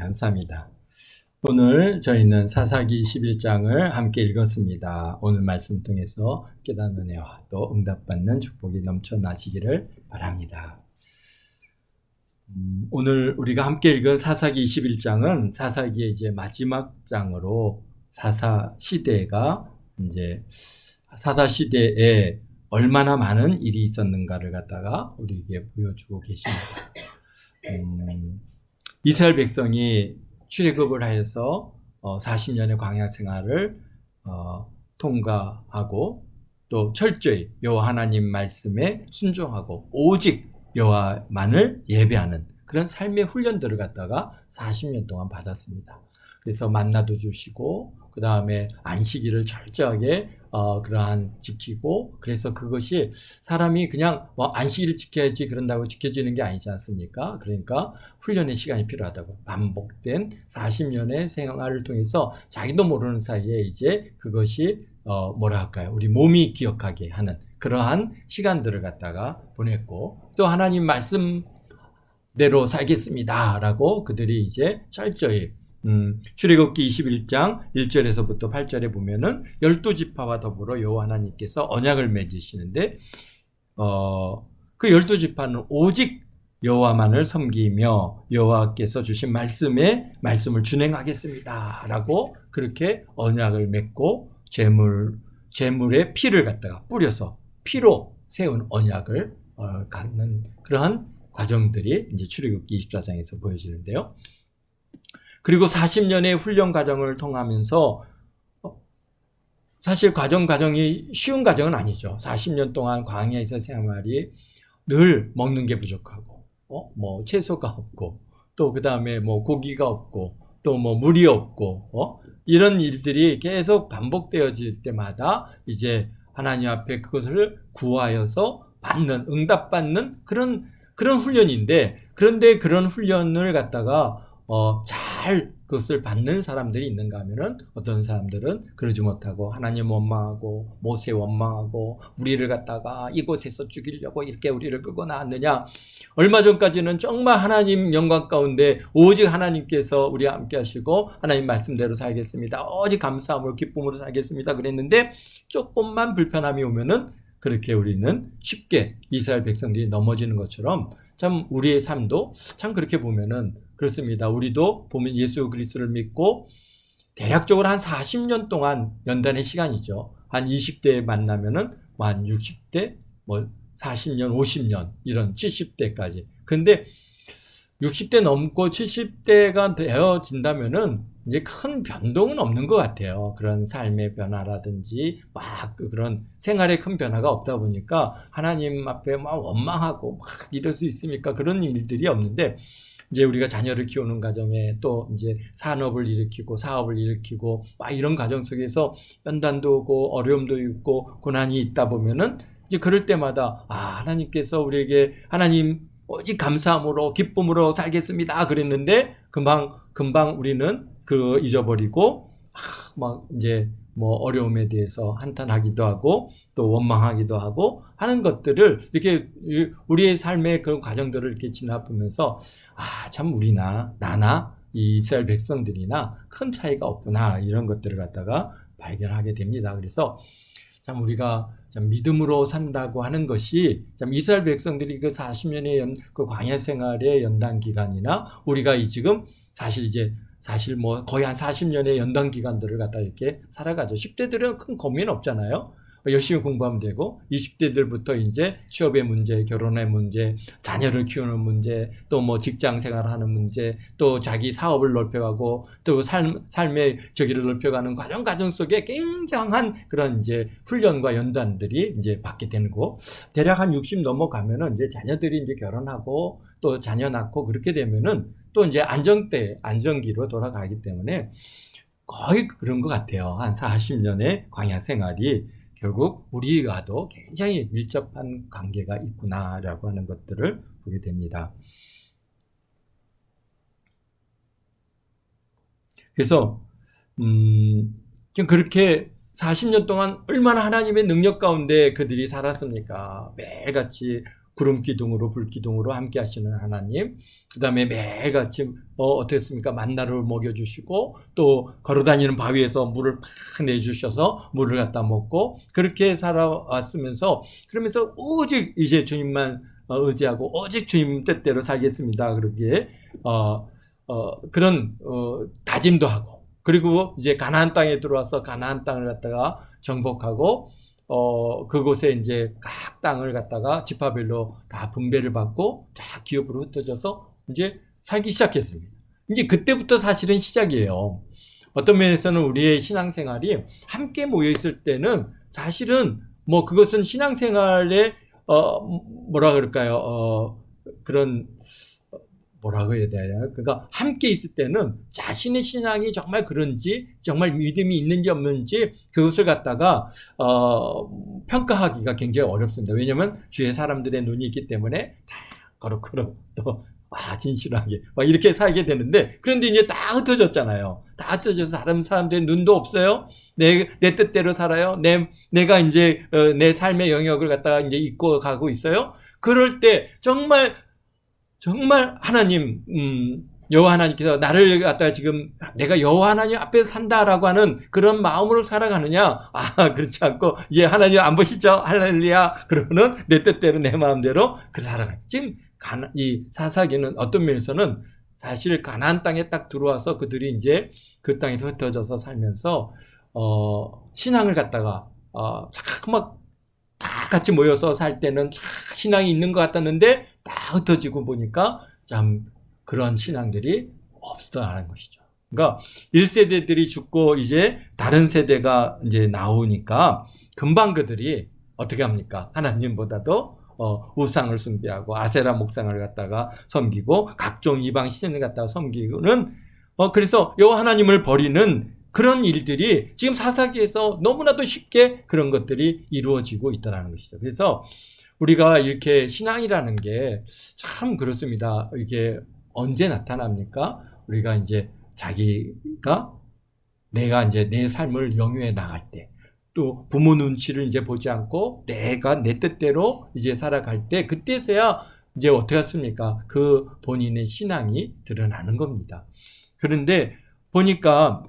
감사합니다. 오늘 저희는 사사기 21장을 함께 읽었습니다. 오늘 말씀 통해서 깨닫는 은혜와 또 응답받는 축복이 넘쳐나시기를 바랍니다. 오늘 우리가 함께 읽은 사사기 21장은 사사기의 이제 마지막 장으로 사사 시대가 이제 사사 시대에 얼마나 많은 일이 있었는가를 갖다가 우리에게 보여주고 계십니다. 이스라엘 백성이 출애굽을 하여서 40년의 광야 생활을 통과하고 또 철저히 여호와 하나님 말씀에 순종하고 오직 여호와만을 예배하는 그런 삶의 훈련들을 갖다가 40년 동안 받았습니다. 그래서 만나도 주시고 그 다음에 안식일을 철저하게 그러한 지키고, 그래서 그것이 사람이 그냥 안식일을 지켜야지 그런다고 지켜지는 게 아니지 않습니까? 그러니까 훈련의 시간이 필요하다고, 반복된 40년의 생활을 통해서 자기도 모르는 사이에 이제 그것이 뭐라 할까요? 우리 몸이 기억하게 하는 그러한 시간들을 갖다가 보냈고, 또 하나님 말씀대로 살겠습니다 라고 그들이 이제 철저히 출애굽기 21장 1절에서부터 8절에 보면은 12지파와 더불어 여호와 하나님께서 언약을 맺으시는데 그 12지파는 오직 여호와만을 섬기며 여호와께서 주신 말씀을 준행하겠습니다 라고 그렇게 언약을 맺고 제물의 피를 갖다가 뿌려서 피로 세운 언약을 갖는 그러한 과정들이 이제 출애굽기 24장에서 보여지는데요. 그리고 40년의 훈련 과정을 통하면서 사실 과정이 쉬운 과정은 아니죠. 40년 동안 광야에서 생활이 늘 먹는 게 부족하고, 채소가 없고, 또 그 다음에 고기가 없고, 또 물이 없고, 이런 일들이 계속 반복되어질 때마다 이제 하나님 앞에 그것을 구하여서 응답받는 그런 훈련인데, 그런데 그런 훈련을 갖다가 잘 그것을 받는 사람들이 있는가 하면은 어떤 사람들은 그러지 못하고 하나님 원망하고 모세 원망하고 우리를 갖다가 이곳에서 죽이려고 이렇게 우리를 끌고 나왔느냐. 얼마 전까지는 정말 하나님 영광 가운데 오직 하나님께서 우리와 함께 하시고 하나님 말씀대로 살겠습니다. 오직 감사함으로 기쁨으로 살겠습니다. 그랬는데 조금만 불편함이 오면은 그렇게 우리는 쉽게 이스라엘 백성들이 넘어지는 것처럼 참 우리의 삶도 참 그렇게 보면은 그렇습니다. 우리도 보면 예수 그리스도를 믿고 대략적으로 한 40년 동안 연단의 시간이죠. 한 20대에 만나면은 한 60대, 40년, 50년, 이런 70대까지. 근데 60대 넘고 70대가 되어진다면은 이제 큰 변동은 없는 것 같아요. 그런 삶의 변화라든지 그런 생활에 큰 변화가 없다 보니까 하나님 앞에 원망하고 이럴 수 있습니까? 그런 일들이 없는데, 이제 우리가 자녀를 키우는 과정에 또 이제 산업을 일으키고 사업을 일으키고 이런 과정 속에서 연단도 오고 어려움도 있고 고난이 있다 보면은 이제 그럴 때마다 하나님께서 우리에게 하나님 오직 감사함으로 기쁨으로 살겠습니다 그랬는데 금방 우리는 잊어버리고 이제 어려움에 대해서 한탄하기도 하고 또 원망하기도 하고 하는 것들을 이렇게 우리의 삶의 그런 과정들을 이렇게 지나보면서 참 나나 이 이스라엘 백성들이나 큰 차이가 없구나, 이런 것들을 갖다가 발견하게 됩니다. 그래서 참 우리가 참 믿음으로 산다고 하는 것이 참 이스라엘 백성들이 그 40년의 그 광야 생활의 연단 기간이나 우리가 지금 사실 거의 한 40년의 연단 기간들을 갖다 이렇게 살아가죠. 10대들은 큰 고민 없잖아요. 열심히 공부하면 되고, 20대들부터 이제 취업의 문제, 결혼의 문제, 자녀를 키우는 문제, 또 직장 생활하는 문제, 또 자기 사업을 넓혀가고, 또 삶의 저기를 넓혀가는 과정 속에 굉장한 그런 이제 훈련과 연단들이 이제 받게 되는 거. 대략 한 60 넘어가면은 이제 자녀들이 이제 결혼하고 또 자녀 낳고 그렇게 되면은 또 이제 안정기로 돌아가기 때문에 거의 그런 것 같아요. 한 40년의 광야 생활이 결국 우리와도 굉장히 밀접한 관계가 있구나라고 하는 것들을 보게 됩니다. 그래서 그렇게 40년 동안 얼마나 하나님의 능력 가운데 그들이 살았습니까? 매일같이 구름 기둥으로 불 기둥으로 함께 하시는 하나님, 그 다음에 매일같이 어떻습니까? 만나를 먹여주시고 또 걸어다니는 바위에서 물을 팍 내주셔서 물을 갖다 먹고 그렇게 살아왔으면서 그러면서 오직 이제 주님만 의지하고 오직 주님 뜻대로 살겠습니다. 그러기에 그런 다짐도 하고 그리고 이제 가나안 땅에 들어와서 가나안 땅을 갖다가 정복하고 그곳에 이제 각 땅을 갖다가 지파별로 다 분배를 받고 다 기업으로 흩어져서 이제 살기 시작했습니다. 이제 그때부터 사실은 시작이에요. 어떤 면에서는 우리의 신앙생활이 함께 모여 있을 때는 사실은 뭐 그것은 신앙생활의 뭐라 그럴까요? 그런 뭐라고 해야 되나? 그러니까 함께 있을 때는 자신의 신앙이 정말 그런지 정말 믿음이 있는지 없는지 그것을 갖다가 평가하기가 굉장히 어렵습니다. 왜냐하면 주위에 사람들의 눈이 있기 때문에 다 거룩거룩 또 진실하게 막 이렇게 살게 되는데 그런데 이제 다 흩어졌잖아요. 다 흩어져서 다른 사람들의 눈도 없어요. 내 뜻대로 살아요. 내가 이제 내 삶의 영역을 갖다가 이제 이끌어 가고 있어요. 그럴 때 정말 하나님, 여호와 하나님께서 나를 갖다가 지금 내가 여호와 하나님 앞에서 산다라고 하는 그런 마음으로 살아가느냐? 그렇지 않고, 이제 하나님 안 보시죠? 할렐루야. 그러고는 내 뜻대로 내 마음대로 그 살아가요. 지금 이 사사기는 어떤 면에서는 사실 가나안 땅에 딱 들어와서 그들이 이제 그 땅에서 흩어져서 살면서, 신앙을 갖다가, 막 다 같이 모여서 살 때는 신앙이 있는 것 같았는데 다 흩어지고 보니까 참 그런 신앙들이 없었다는 것이죠. 그러니까 1세대들이 죽고 이제 다른 세대가 이제 나오니까 금방 그들이 어떻게 합니까? 하나님보다도 우상을 숭배하고 아세라 목상을 갖다가 섬기고 각종 이방 신을 갖다가 섬기고는 그래서 여호와 하나님을 버리는 그런 일들이 지금 사사기에서 너무나도 쉽게 그런 것들이 이루어지고 있다는 것이죠. 그래서 우리가 이렇게 신앙이라는 게 참 그렇습니다. 이게 언제 나타납니까? 우리가 이제 내가 이제 내 삶을 영위해 나갈 때, 또 부모 눈치를 이제 보지 않고 내가 내 뜻대로 이제 살아갈 때, 그때서야 이제 어떻게 했습니까? 그 본인의 신앙이 드러나는 겁니다. 그런데 보니까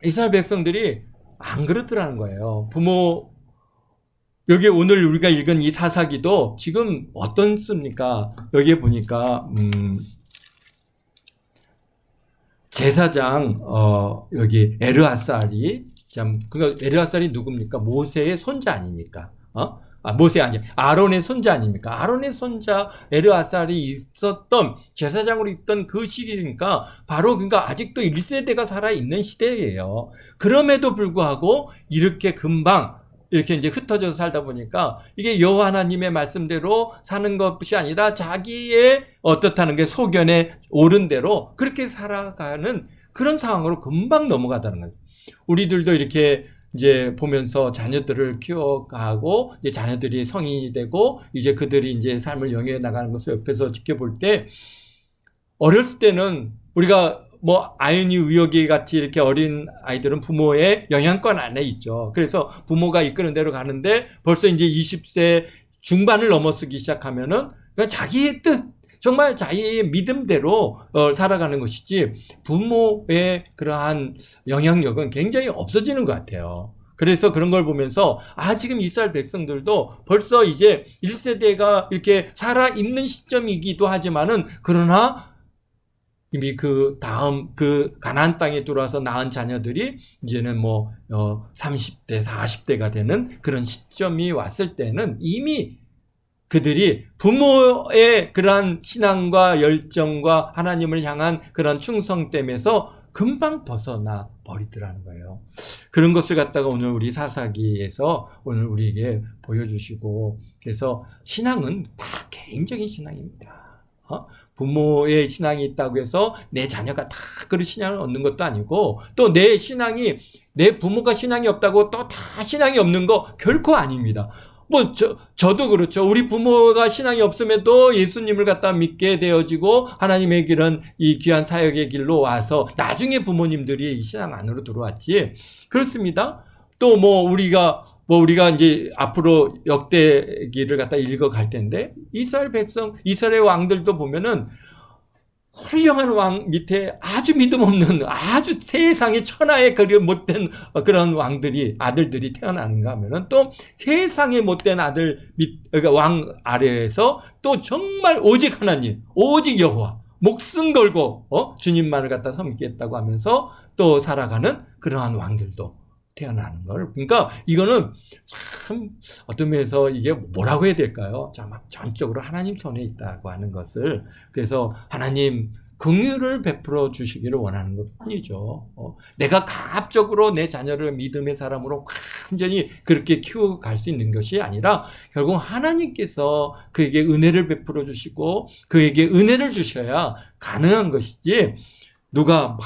이스라엘 백성들이 안 그렇더라는 거예요. 여기 오늘 우리가 읽은 이 사사기도 지금 어떻습니까? 여기에 보니까, 제사장, 여기 에르아살이, 에르아살이 누굽니까? 모세의 손자 아닙니까? 모세 아니야. 아론의 손자 아닙니까? 아론의 손자 에르아살이 있었던, 제사장으로 있던 그 시기니까, 그러니까 아직도 1세대가 살아있는 시대예요. 그럼에도 불구하고, 이렇게 금방, 이렇게 이제 흩어져서 살다 보니까, 이게 여호와 하나님의 말씀대로 사는 것이 아니라, 자기의 어떻다는 게 소견에 옳은 대로, 그렇게 살아가는 그런 상황으로 금방 넘어가다는 거예요. 우리들도 이렇게, 이제 보면서 자녀들을 키워가고 이제 자녀들이 성인이 되고 이제 그들이 이제 삶을 영위해 나가는 것을 옆에서 지켜볼 때 어렸을 때는 우리가 뭐 아연이 의욕이 같이 이렇게 어린 아이들은 부모의 영향권 안에 있죠. 그래서 부모가 이끄는 대로 가는데 벌써 이제 20세 중반을 넘어서기 시작하면은 그냥 자기의 뜻, 정말 자기의 믿음대로 살아가는 것이지 부모의 그러한 영향력은 굉장히 없어지는 것 같아요. 그래서 그런 걸 보면서 지금 이스라엘 백성들도 벌써 이제 1세대가 이렇게 살아있는 시점이기도 하지만은 그러나 이미 그 다음 가나안 땅에 들어와서 낳은 자녀들이 이제는 30대, 40대가 되는 그런 시점이 왔을 때는 이미 그들이 부모의 그러한 신앙과 열정과 하나님을 향한 그런 충성됨에서 금방 벗어나 버리더라는 거예요. 그런 것을 갖다가 오늘 우리 사사기에서 오늘 우리에게 보여주시고, 그래서 신앙은 다 개인적인 신앙입니다. 부모의 신앙이 있다고 해서 내 자녀가 다 그런 신앙을 얻는 것도 아니고, 또 내 부모가 신앙이 없다고 또 다 신앙이 없는 거 결코 아닙니다. 저도 그렇죠. 우리 부모가 신앙이 없음에도 예수님을 갖다 믿게 되어지고 하나님의 길은 이 귀한 사역의 길로 와서 나중에 부모님들이 이 신앙 안으로 들어왔지. 그렇습니다. 또 우리가 뭐 우리가 이제 앞으로 역대기를 갖다 읽어갈 텐데 이스라엘 백성, 이스라엘 왕들도 보면은 훌륭한 왕 밑에 아주 믿음 없는 아주 세상의 천하의 그리 못된 그런 왕들이 아들들이 태어나는가 하면은 또 세상에 못된 아들 그러니까 왕 아래에서 또 정말 오직 하나님, 오직 여호와 목숨 걸고 주님만을 갖다 섬기겠다고 하면서 또 살아가는 그러한 왕들도 태어나는 걸. 그러니까 이거는 참 어떤 면에서 이게 뭐라고 해야 될까요? 막 전적으로 하나님 손에 있다고 하는 것을. 그래서 하나님 긍휼을 베풀어 주시기를 원하는 것뿐이죠. 내가 가압적으로 내 자녀를 믿음의 사람으로 완전히 그렇게 키워갈 수 있는 것이 아니라 결국 하나님께서 그에게 은혜를 베풀어 주시고 그에게 은혜를 주셔야 가능한 것이지 누가 막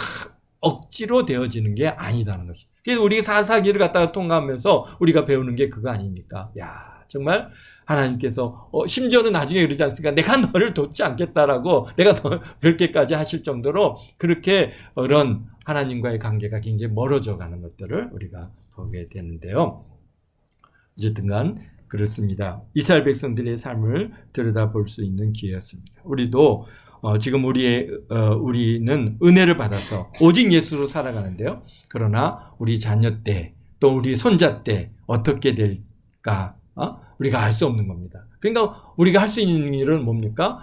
억지로 되어지는 게 아니다는 것이. 그래서 우리 사사기를 갖다가 통과하면서 우리가 배우는 게 그거 아닙니까? 야, 정말 하나님께서 심지어는 나중에 그러지 않습니까? 내가 너를 돕지 않겠다라고 내가 너 그렇게까지 하실 정도로 그렇게 그런 하나님과의 관계가 굉장히 멀어져 가는 것들을 우리가 보게 되는데요. 어쨌든 간 그렇습니다. 이스라엘 백성들의 삶을 들여다볼 수 있는 기회였습니다. 우리도 지금 우리는 은혜를 받아서 오직 예수로 살아가는데요. 그러나 우리 자녀 때, 또 우리 손자 때 어떻게 될까? 우리가 알 수 없는 겁니다. 그러니까 우리가 할 수 있는 일은 뭡니까?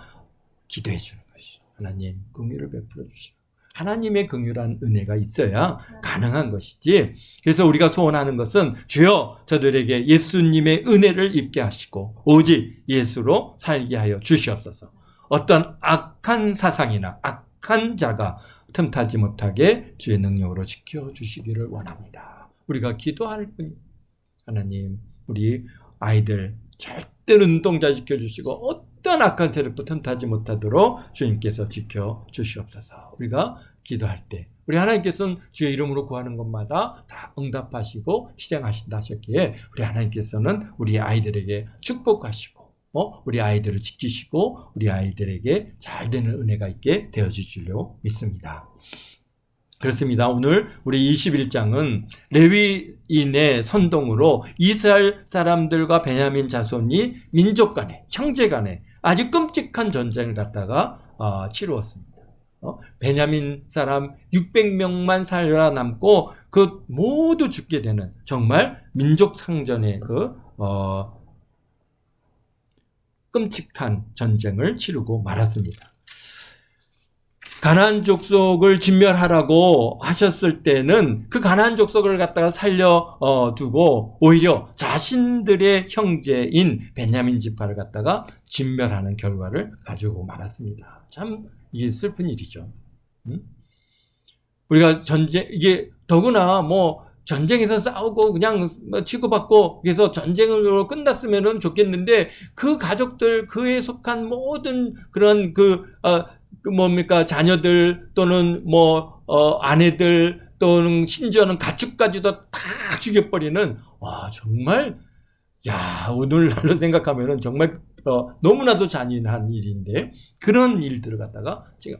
기도해 주는 것이죠. 하나님, 긍휼을 베풀어 주시라. 하나님의 긍휼한 은혜가 있어야 가능한 것이지. 그래서 우리가 소원하는 것은 주여 저들에게 예수님의 은혜를 입게 하시고 오직 예수로 살게 하여 주시옵소서. 어떤 악한 사상이나 악한 자가 틈타지 못하게 주의 능력으로 지켜주시기를 원합니다. 우리가 기도할 뿐. 하나님, 우리 아이들 절대 눈동자 지켜주시고 어떤 악한 세력도 틈타지 못하도록 주님께서 지켜주시옵소서. 우리가 기도할 때 우리 하나님께서는 주의 이름으로 구하는 것마다 다 응답하시고 실행하신다 하셨기에 우리 하나님께서는 우리 아이들에게 축복하시고 우리 아이들을 지키시고 우리 아이들에게 잘 되는 은혜가 있게 되어주시려 믿습니다. 그렇습니다. 오늘 우리 21장은 레위인의 선동으로 이스라엘 사람들과 베냐민 자손이 민족 간에 형제 간에 아주 끔찍한 전쟁을 갖다가 치루었습니다. 베냐민 사람 600명만 살아남고 그 모두 죽게 되는 정말 민족 상전의 끔찍한 전쟁을 치르고 말았습니다. 가나안 족속을 진멸하라고 하셨을 때는 그 가나안 족속을 갖다가 살려두고 오히려 자신들의 형제인 베냐민 지파를 갖다가 진멸하는 결과를 가지고 말았습니다. 참 이게 슬픈 일이죠. 우리가 이게 더구나 전쟁에서 싸우고 그냥 치고받고 그래서 전쟁으로 끝났으면 좋겠는데 그 가족들 그에 속한 모든 그런 자녀들 또는 아내들 또는 심지어는 가축까지도 다 죽여버리는 정말 오늘날로 생각하면은 정말 너무나도 잔인한 일인데 그런 일들을 갖다가 지금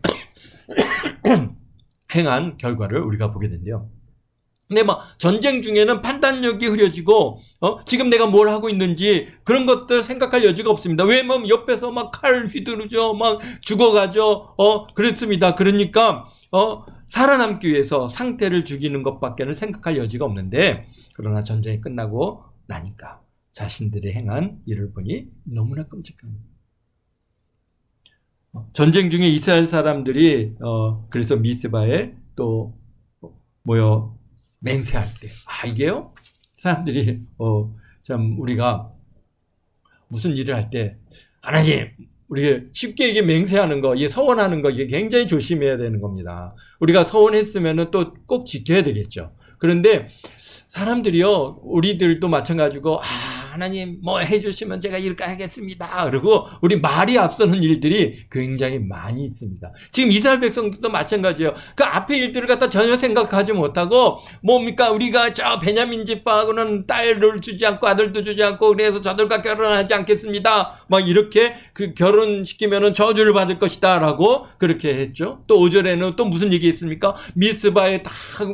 행한 결과를 우리가 보게 된대요. 근데 전쟁 중에는 판단력이 흐려지고, 지금 내가 뭘 하고 있는지 그런 것들 생각할 여지가 없습니다. 왜냐면 옆에서 칼 휘두르죠. 죽어가죠. 그렇습니다. 그러니까, 살아남기 위해서 상태를 죽이는 것밖에는 생각할 여지가 없는데, 그러나 전쟁이 끝나고 나니까 자신들이 행한 일을 보니 너무나 끔찍합니다. 전쟁 중에 이스라엘 사람들이, 그래서 미스바에 또 모여 맹세할 때, 이게요? 사람들이, 참, 우리가 무슨 일을 할 때, 하나님, 우리가 쉽게 이게 맹세하는 거, 이게 서원하는 거, 이게 굉장히 조심해야 되는 겁니다. 우리가 서원했으면은 또 꼭 지켜야 되겠죠. 그런데 사람들이요, 우리들도 마찬가지고, 하나님 해주시면 제가 이렇게 하겠습니다. 그리고 우리 말이 앞서는 일들이 굉장히 많이 있습니다. 지금 이스라엘 백성들도 마찬가지예요. 그 앞에 일들을 갖다 전혀 생각하지 못하고 우리가 저 베냐민 지파하고는 딸을 주지 않고 아들도 주지 않고 그래서 저들과 결혼하지 않겠습니다. 막 이렇게 그 결혼시키면은 저주를 받을 것이다 라고 그렇게 했죠. 또 5절에는 또 무슨 얘기 했습니까? 미스바에 다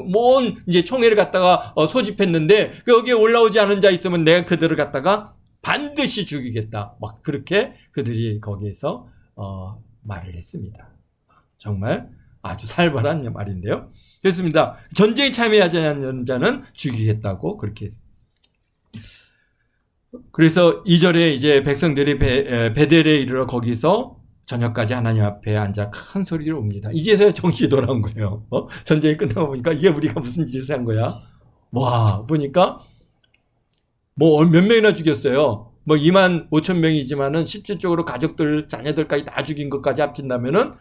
모은 이제 총회를 갖다가 소집했는데 여기에 올라오지 않은 자 있으면 내가 그들을 갖다가 반드시 죽이겠다. 막 그렇게 그들이 거기에서 말을 했습니다. 정말 아주 살벌한 말인데요. 그렇습니다. 전쟁에 참여하지 않는 자는 죽이겠다고 그렇게 했습니다. 그래서 2절에 이제 백성들이 베델에 이르러 거기서 저녁까지 하나님 앞에 앉아 큰 소리로 옵니다. 이제서야 정신이 돌아온 거예요. 전쟁이 끝나고 보니까 이게 우리가 무슨 짓을 한 거야? 와, 보니까 뭐 몇 명이나 죽였어요. 뭐 2만 5천 명이지만은 실질적으로 가족들, 자녀들까지 다 죽인 것까지 합친다면은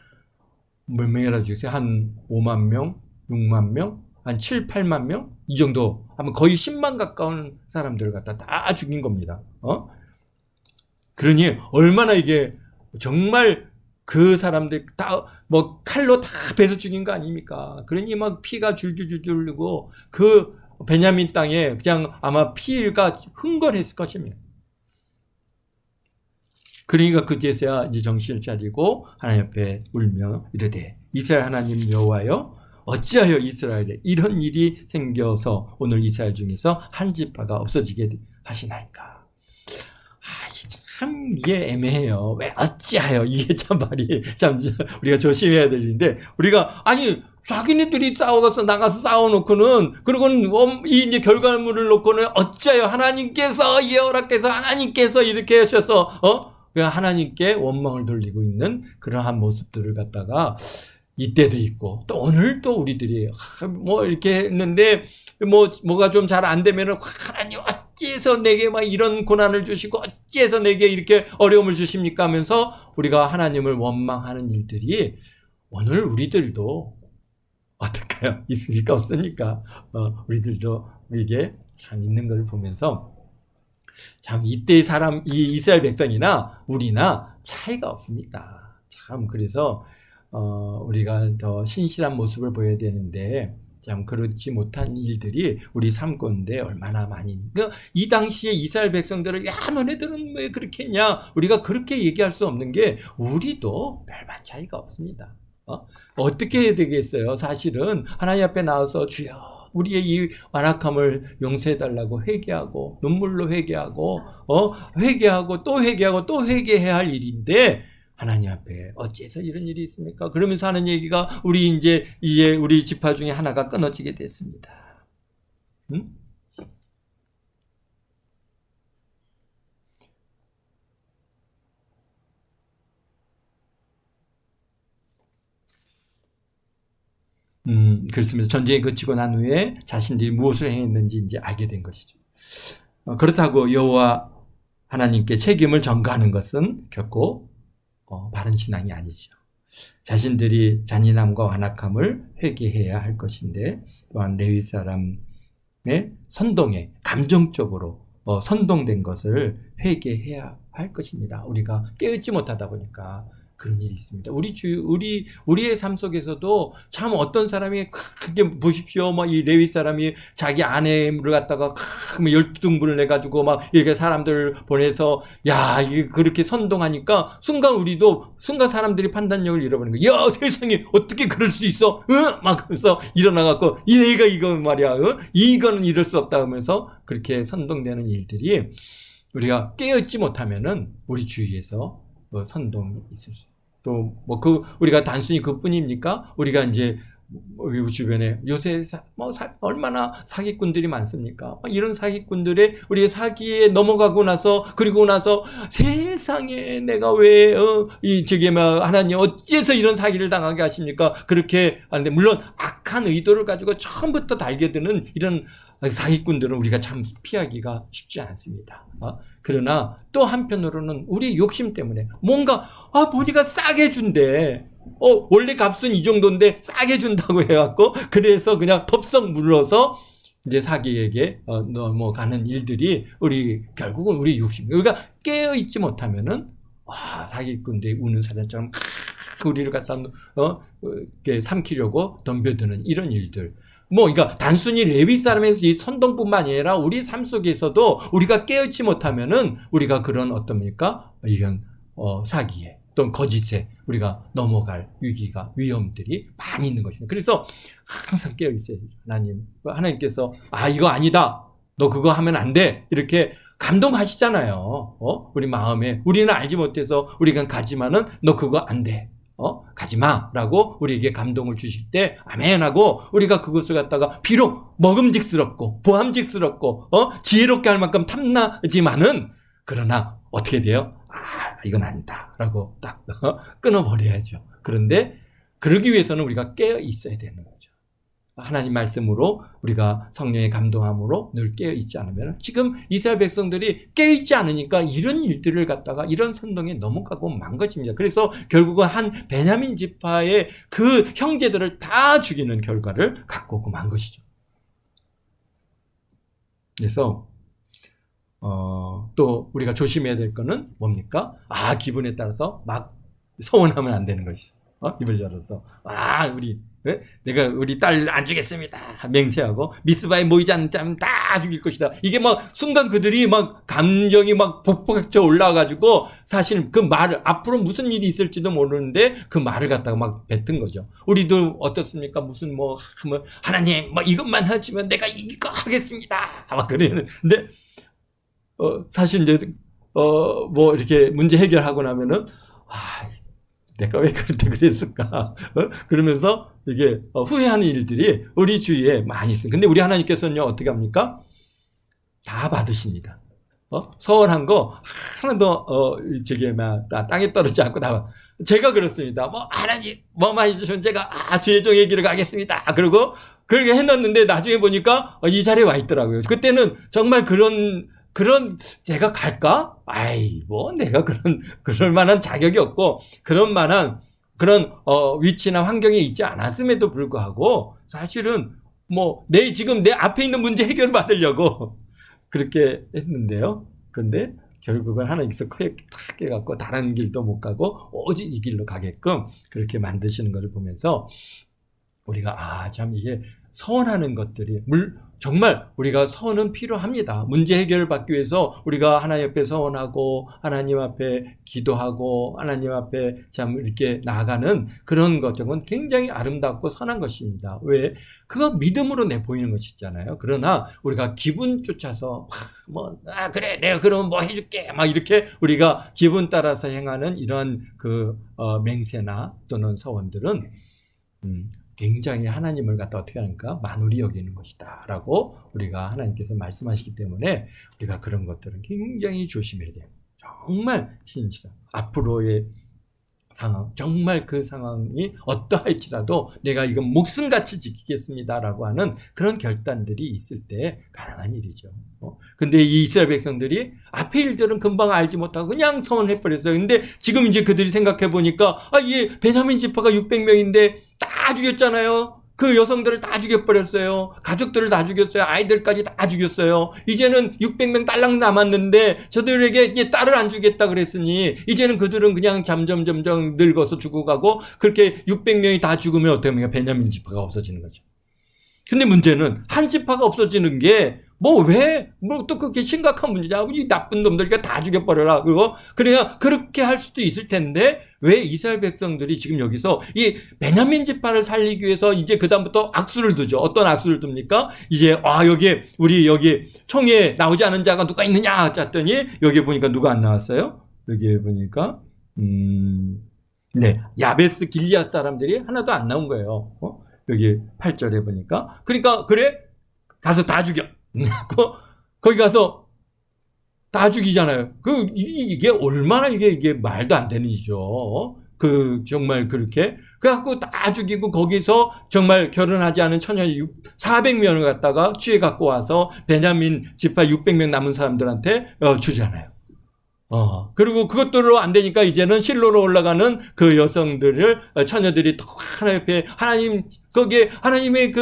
몇 명이나 죽였어요? 한 5만 명, 6만 명, 한 7, 8만 명? 이 정도 하면 거의 10만 가까운 사람들을 갖다 다 죽인 겁니다. 그러니 얼마나 이게 정말 그 사람들 다 뭐 칼로 다 베서 죽인 거 아닙니까? 그러니 막 피가 줄줄줄 흘리고 그 베냐민 땅에 그냥 아마 피가 흥건했을 것입니다. 그러니까 그제서야 이제 정신을 차리고 하나님 앞에 울며 이르되 이스라엘 하나님 여호와여 어찌하여 이스라엘에 이런 일이 생겨서 오늘 이스라엘 중에서 한 지파가 없어지게 하시나이까. 참 이게 애매해요. 왜 어찌하여 이게 참 말이 참 우리가 조심해야 될 일인데 우리가 아니 자기네들이 나가서 싸워놓고는 그리고는 이제 결과물을 놓고는 어찌하여 하나님께서 허락해서 하나님께서 이렇게 하셔서 하나님께 원망을 돌리고 있는 그러한 모습들을 갖다가 이때도 있고 또 오늘 또 우리들이 뭐 이렇게 했는데 뭐가 좀 잘 안 되면은 하나님 어찌해서 내게 막 이런 고난을 주시고 어찌해서 내게 이렇게 어려움을 주십니까 하면서 우리가 하나님을 원망하는 일들이 오늘 우리들도 어떨까요? 있습니까? 없습니까? 우리들도 이게 참 있는 걸 보면서 참 이때의 이 이스라엘 백성이나 우리나 차이가 없습니다. 참 그래서 우리가 더 신실한 모습을 보여야 되는데 참 그렇지 못한 일들이 우리 삶 가운데 얼마나 많이. 그러니까 이 당시에 이스라엘 백성들을 야 너네들은 왜 그렇게 했냐 우리가 그렇게 얘기할 수 없는 게 우리도 별반 차이가 없습니다. 어떻게 해야 되겠어요? 사실은 하나님 앞에 나와서 주여 우리의 이 완악함을 용서해달라고 회개하고 눈물로 회개하고 회개하고 또 회개하고 또 회개해야 할 일인데 하나님 앞에 어째서 이런 일이 있습니까? 그러면서 하는 얘기가 우리 이제 우리 지파 중에 하나가 끊어지게 됐습니다. 응? 그렇습니다. 전쟁이 그치고 난 후에 자신들이 무엇을 행했는지 이제 알게 된 것이죠. 그렇다고 여호와 하나님께 책임을 전가하는 것은 결코 바른 신앙이 아니죠. 자신들이 잔인함과 완악함을 회개해야 할 것인데 또한 레위 사람의 선동에 감정적으로 선동된 것을 회개해야 할 것입니다. 우리가 깨닫지 못하다 보니까 그런 일이 있습니다. 우리의 삶 속에서도 참 어떤 사람이 크게 보십시오. 막 이 레위 사람이 자기 아내를 갖다가 12등분을 내가지고 막 이렇게 사람들 보내서 야, 이게 그렇게 선동하니까 순간 사람들이 판단력을 잃어버리는 거야. 야, 세상에 어떻게 그럴 수 있어? 막 그래서 일어나갖고 내가 이거 말이야. 이거는 이럴 수 없다 하면서 그렇게 선동되는 일들이 우리가 깨닫지 못하면은 우리 주위에서 선동이 있을 수. 또 우리가 단순히 그뿐입니까? 우리가 이제 우리 주변에 요새 얼마나 사기꾼들이 많습니까? 이런 사기꾼들의 우리의 사기에 넘어가고 나서 그리고 나서 세상에 내가 왜 하나님 어째서 이런 사기를 당하게 하십니까? 그렇게 하는데 물론 악한 의도를 가지고 처음부터 달겨드는 이런 사기꾼들은 우리가 참 피하기가 쉽지 않습니다. 그러나 또 한편으로는 우리 욕심 때문에 뭔가 보니까 싸게 준대. 원래 값은 이 정도인데 싸게 준다고 해갖고 그래서 그냥 덥석 물러서 이제 사기에게 넘어가는 일들이 결국은 우리 욕심. 우리가 깨어 있지 못하면은 사기꾼들이 우는 사자처럼 우리를 갖다 이렇게 삼키려고 덤벼드는 이런 일들. 그러니까 단순히 레위 사람에서 이 선동뿐만 아니라 우리 삶 속에서도 우리가 깨어있지 못하면은 우리가 그런 어떻습니까? 이런 사기에 또는 거짓에 우리가 넘어갈 위험들이 많이 있는 것입니다. 그래서 항상 깨어있어야 돼요. 하나님께서 이거 아니다. 너 그거 하면 안 돼. 이렇게 감동하시잖아요. 우리 마음에 우리는 알지 못해서 우리가 가지만은 너 그거 안 돼. 가지마 라고 우리에게 감동을 주실 때 아멘 하고 우리가 그것을 갖다가 비록 먹음직스럽고 보함직스럽고 지혜롭게 할 만큼 탐나지만은 그러나 어떻게 돼요? 이건 아니다 라고 딱 끊어버려야죠. 그런데 그러기 위해서는 우리가 깨어 있어야 되는 거죠. 하나님 말씀으로 우리가 성령의 감동함으로 늘 깨어있지 않으면 지금 이스라엘 백성들이 깨어있지 않으니까 이런 일들을 갖다가 이런 선동에 넘어가고 만 것입니다. 그래서 결국은 한 베냐민 지파의 그 형제들을 다 죽이는 결과를 갖고 오고 만 것이죠. 그래서 또 우리가 조심해야 될 거는 뭡니까? 기분에 따라서 막 서원하면 안 되는 것이죠. 입을 열어서 내가 우리 딸 안 주겠습니다 맹세하고 미스바에 모이지 않자면 다 죽일 것이다. 이게 막 순간 그들이 막 감정이 막 폭풍쳐 올라가지고 사실 그 말을 앞으로 무슨 일이 있을지도 모르는데 그 말을 갖다가 막 뱉은 거죠. 우리도 어떻습니까? 무슨 하나님 이것만 하시면 내가 이거 하겠습니다 막 그러는데 사실 이제 이렇게 문제 해결하고 나면은 내가 왜 그때 그랬을까? 그러면서 이게 후회하는 일들이 우리 주위에 많이 있어요. 근데 우리 하나님께서는요, 어떻게 합니까? 다 받으십니다. 서원한 거 하나도 땅에 떨어지지 않고 다. 제가 그렇습니다. 하나님 뭐만 해주시면 제가 주의 종의 길을 가겠습니다. 그리고 그렇게 해놨는데 나중에 보니까 이 자리에 와 있더라고요. 그때는 정말 그런 제가 갈까? 내가 그럴 만한 자격이 없고, 그런 위치나 환경에 있지 않았음에도 불구하고, 사실은 지금 내 앞에 있는 문제 해결을 받으려고 그렇게 했는데요. 근데 결국은 하나님께서 크게 갖고 다른 길도 못 가고, 오직 이 길로 가게끔 그렇게 만드시는 것을 보면서, 우리가, 참 이게 서원하는 것들이, 정말 우리가 서원은 필요합니다. 문제 해결을 받기 위해서 우리가 하나님 앞에 서원하고 하나님 앞에 기도하고 하나님 앞에 참 이렇게 나아가는 그런 것은 굉장히 아름답고 선한 것입니다. 왜? 그거 믿음으로 내보이는 것이잖아요. 그러나 우리가 기분 쫓아서 그래 내가 그러면 해줄게 막 이렇게 우리가 기분 따라서 행하는 이런 맹세나 또는 서원들은 굉장히 하나님을 갖다 어떻게 하는가? 만홀히 여기는 것이다 라고 우리가 하나님께서 말씀하시기 때문에 우리가 그런 것들은 굉장히 조심해야 돼요. 정말 신실한 앞으로의 상황, 정말 그 상황이 어떠할지라도 내가 이건 목숨같이 지키겠습니다라고 하는 그런 결단들이 있을 때 가능한 일이죠. 근데 이 이스라엘 백성들이 앞에 일들은 금방 알지 못하고 그냥 서원해버렸어요. 근데 지금 이제 그들이 생각해 보니까 이 베냐민 지파가 600명인데 다 죽였잖아요. 그 여성들을 다 죽여버렸어요. 가족들을 다 죽였어요. 아이들까지 다 죽였어요. 이제는 600명 딸랑 남았는데 저들에게 이제 딸을 안 주겠다 그랬으니 이제는 그들은 그냥 점점 늙어서 죽어가고 그렇게 600명이 다 죽으면 어떻게 합니까? 베냐민 지파가 없어지는 거죠. 근데 문제는 한 지파가 없어지는 게 또 그렇게 심각한 문제냐? 이 나쁜 놈들이니까 다 죽여버려라. 그래야 그렇게 할 수도 있을 텐데, 왜 이스라엘 백성들이 지금 여기서 이 베냐민 지파를 살리기 위해서 이제 그다음부터 악수를 두죠. 어떤 악수를 둡니까? 이제, 우리 여기 총에 나오지 않은 자가 누가 있느냐? 짰더니, 여기 보니까 누가 안 나왔어요? 여기 보니까, 야베스 길리앗 사람들이 하나도 안 나온 거예요. 여기 8절에 보니까. 그러니까, 그래? 가서 다 죽여. 거기 가서 다 죽이잖아요. 이게 얼마나 이게 말도 안 되는 일이죠. 정말 그렇게. 그래갖고 다 죽이고 거기서 정말 결혼하지 않은 처녀 400명을 갖다가 취해 갖고 와서 베냐민 지파 600명 남은 사람들한테 주잖아요. 그리고 그것들로 안 되니까 이제는 실로로 올라가는 그 여성들을, 처녀들이 또 하나님 옆에 거기에 하나님의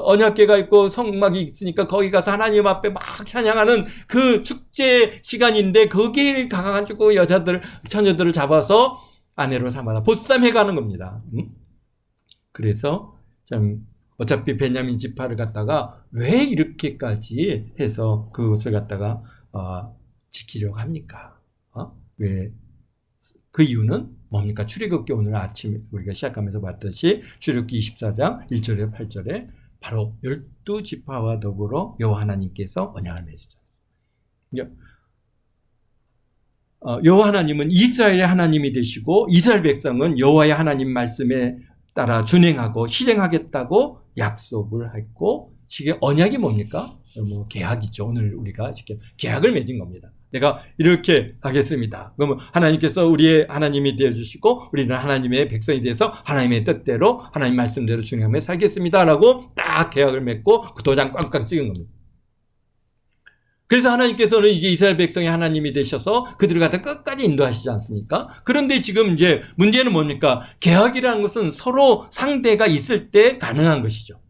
언약궤가 있고 성막이 있으니까 거기 가서 하나님 앞에 막 찬양하는 그 축제 시간인데 거기에 가가지고 처녀들을 잡아서 아내로 삼아서 보쌈해 가는 겁니다. 그래서 참, 어차피 베냐민 지파를 갖다가 왜 이렇게까지 해서 그것을 갖다가 지키려고 합니까? 왜? 그 이유는 뭡니까? 출애굽기 오늘 아침 우리가 시작하면서 봤듯이 출애굽기 24장 1절에 8절에 바로 12지파와 더불어 여호와 하나님께서 언약을 맺으셨어요. 여호와 하나님은 이스라엘의 하나님이 되시고 이스라엘 백성은 여호와의 하나님 말씀에 따라 준행하고 실행하겠다고 약속을 했고, 지금 언약이 뭡니까? 계약이죠. 오늘 우리가 지금 계약을 맺은 겁니다. 내가 이렇게 하겠습니다. 그러면 하나님께서 우리의 하나님이 되어주시고 우리는 하나님의 백성이 돼서 하나님의 뜻대로 하나님 말씀대로 준행하며 살겠습니다라고 딱 계약을 맺고 그 도장 꽝꽝 찍은 겁니다. 그래서 하나님께서는 이제 이스라엘 백성의 하나님이 되셔서 그들을 갖다 끝까지 인도하시지 않습니까? 그런데 지금 이제 문제는 뭡니까? 계약이라는 것은 서로 상대가 있을 때 가능한 것이죠.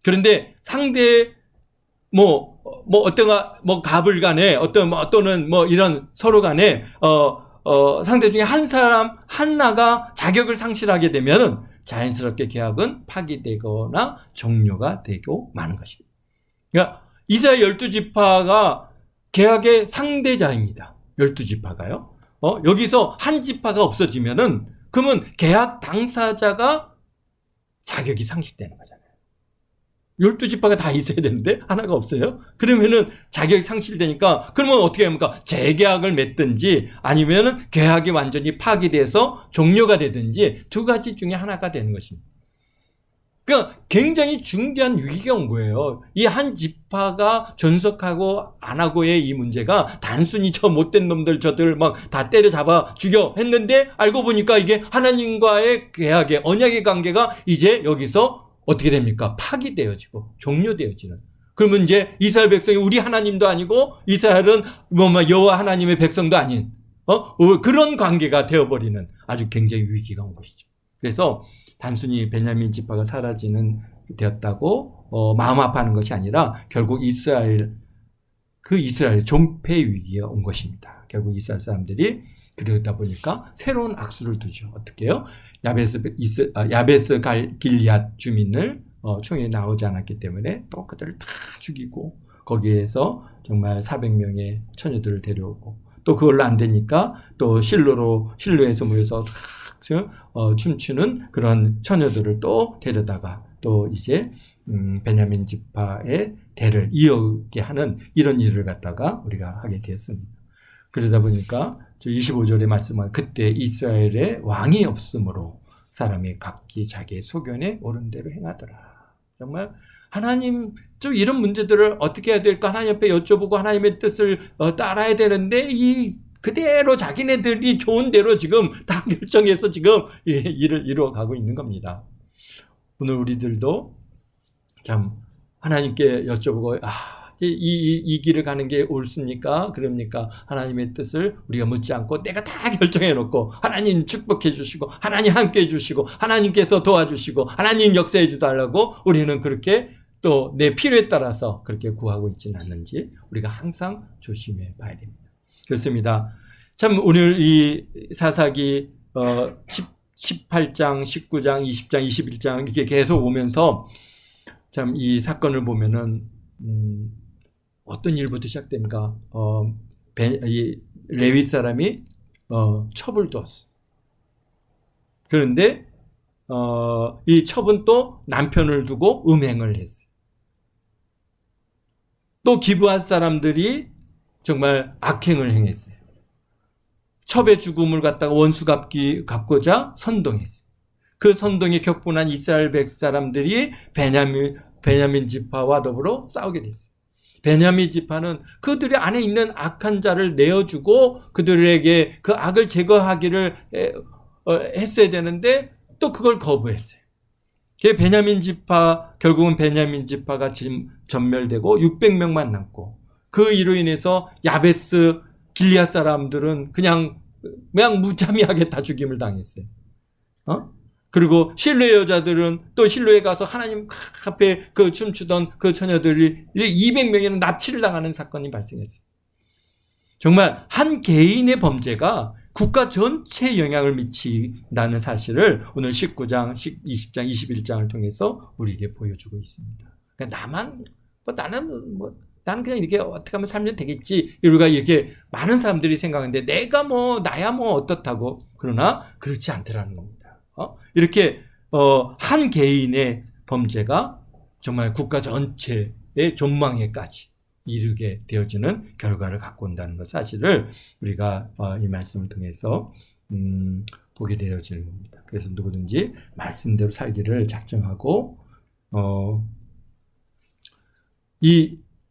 그런데 상대 갑을 간에 또는 이런 서로 간에 상대 중에 한 사람 하나가 자격을 상실하게 되면 자연스럽게 계약은 파기되거나 종료가 되고 마는 것입니다. 그러니까 이스라엘 12지파가 계약의 상대자입니다. 12지파가요. 여기서 한 지파가 없어지면은 그러면 계약 당사자가 자격이 상실되는 거잖아요. 12지파가 다 있어야 되는데 하나가 없어요. 그러면은 자격이 상실되니까 그러면 어떻게 합니까? 재계약을 맺든지 아니면은 계약이 완전히 파기돼서 종료가 되든지 두 가지 중에 하나가 되는 것입니다. 그러니까 굉장히 중대한 위기가 온 거예요. 이 한 지파가 존속하고 안 하고의 이 문제가 단순히 저 못된 놈들 저들 막 다 때려잡아 죽여 했는데 알고 보니까 이게 하나님과의 계약의 언약의 관계가 이제 여기서 어떻게 됩니까? 파기되어지고 종료되어지는. 그러면 이제 이스라엘 백성이 우리 하나님도 아니고 이스라엘은 여호와 하나님의 백성도 아닌 그런 관계가 되어버리는 아주 굉장히 위기가 온 것이죠. 그래서 단순히 베냐민 지파가 사라지는 되었다고 마음 아파하는 것이 아니라 결국 이스라엘 존폐 위기가 온 것입니다. 결국 이스라엘 사람들이 그러다 보니까 새로운 악수를 두죠. 어떻게 해요? 야베스 길리앗 주민을 총에 나오지 않았기 때문에 또 그들을 다 죽이고 거기에서 정말 400명의 처녀들을 데려오고 또 그걸로 안 되니까 또 실로에서 모여서 춤추는 그런 처녀들을 또 데려다가 또 이제 베냐민 지파의 대를 이어게 하는 이런 일을 갖다가 우리가 하게 되었습니다. 그러다 보니까 25절에 말씀한 그때 이스라엘에 왕이 없으므로 사람이 각기 자기의 소견에 옳은 대로 행하더라. 정말 하나님 좀 이런 문제들을 어떻게 해야 될까 하나님 옆에 여쭤보고 하나님의 뜻을 따라야 되는데 이 그대로 자기네들이 좋은 대로 지금 다 결정해서 지금 일을 이루어가고 있는 겁니다. 오늘 우리들도 참 하나님께 여쭤보고 이 길을 가는 게 옳습니까? 그럽니까? 하나님의 뜻을 우리가 묻지 않고 내가 다 결정해 놓고 하나님 축복해 주시고 하나님 함께 해 주시고 하나님께서 도와주시고 하나님 역사해 주달라고 우리는 그렇게 또 내 필요에 따라서 그렇게 구하고 있지는 않는지 우리가 항상 조심해 봐야 됩니다. 그렇습니다. 참 오늘 이 사사기 18장, 19장, 20장, 21장 이렇게 계속 오면서 참 이 사건을 보면은 어떤 일부터 시작됩니까? 레위 사람이 첩을 두었어. 그런데 이 첩은 또 남편을 두고 음행을 했어요. 또 기브앗 사람들이 정말 악행을 행했어요. 첩의 죽음을 갖다가 원수 갚고자 선동했어요. 그 선동에 격분한 이스라엘 백 사람들이 베냐민 지파와 더불어 싸우게 됐어요. 베냐민 지파는 그들의 안에 있는 악한 자를 내어주고 그들에게 그 악을 제거하기를 했어야 되는데 또 그걸 거부했어요. 결국은 베냐민 지파가 지금 전멸되고 600명만 남고 그 이로 인해서 야베스 길리앗 사람들은 그냥 무참히하게 다 죽임을 당했어요. 그리고 실로의 여자들은 또 실로에 가서 하나님 앞에 그 춤추던 그 처녀들이 200명이나 납치를 당하는 사건이 발생했어요. 정말 한 개인의 범죄가 국가 전체에 영향을 미친다는 사실을 오늘 19장, 20장, 21장을 통해서 우리에게 보여주고 있습니다. 그러니까 나는 그냥 이렇게 어떻게 하면 살면 되겠지. 우리가 이렇게 많은 사람들이 생각하는데 내가 나야 어떻다고. 그러나 그렇지 않더라는 겁니다. 이렇게, 한 개인의 범죄가 정말 국가 전체의 존망에까지 이르게 되어지는 결과를 갖고 온다는 것 사실을 우리가 이 말씀을 통해서 보게 되어지는 겁니다. 그래서 누구든지 말씀대로 살기를 작정하고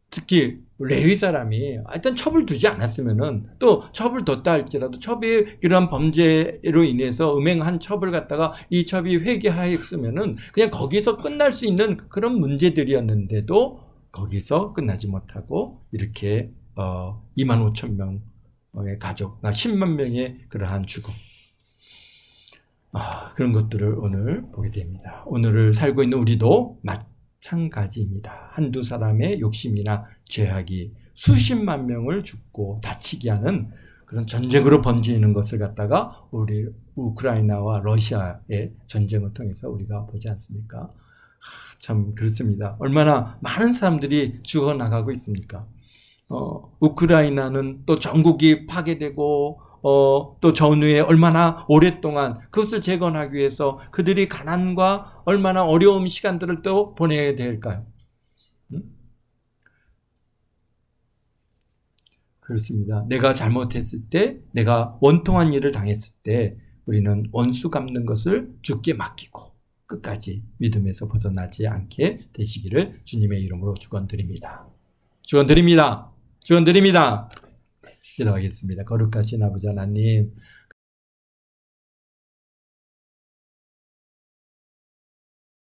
특히 레위 사람이 일단 첩을 두지 않았으면은 또 첩을 뒀다 할지라도 첩이 이러한 범죄로 인해서 음행한 첩을 갖다가 이 첩이 회개하였으면은 그냥 거기서 끝날 수 있는 그런 문제들이었는데도 거기서 끝나지 못하고 이렇게 2만 5천 명의 가족, 10만 명의 그러한 죽음, 그런 것들을 오늘 보게 됩니다. 오늘을 살고 있는 우리도 마찬가지입니다. 한두 사람의 욕심이나 죄악이 수십만 명을 죽고 다치게 하는 그런 전쟁으로 번지는 것을 갖다가 우리 우크라이나와 러시아의 전쟁을 통해서 우리가 보지 않습니까? 참 그렇습니다. 얼마나 많은 사람들이 죽어나가고 있습니까? 우크라이나는 또 전국이 파괴되고 또 전후에 얼마나 오랫동안 그것을 재건하기 위해서 그들이 가난과 얼마나 어려운 시간들을 또 보내야 될까요? 그렇습니다. 내가 잘못했을 때, 내가 원통한 일을 당했을 때 우리는 원수 갚는 것을 주께 맡기고 끝까지 믿음에서 벗어나지 않게 되시기를 주님의 이름으로 축원드립니다. 축원드립니다. 축원드립니다. 기도하겠습니다. 거룩하신 아버지 하나님,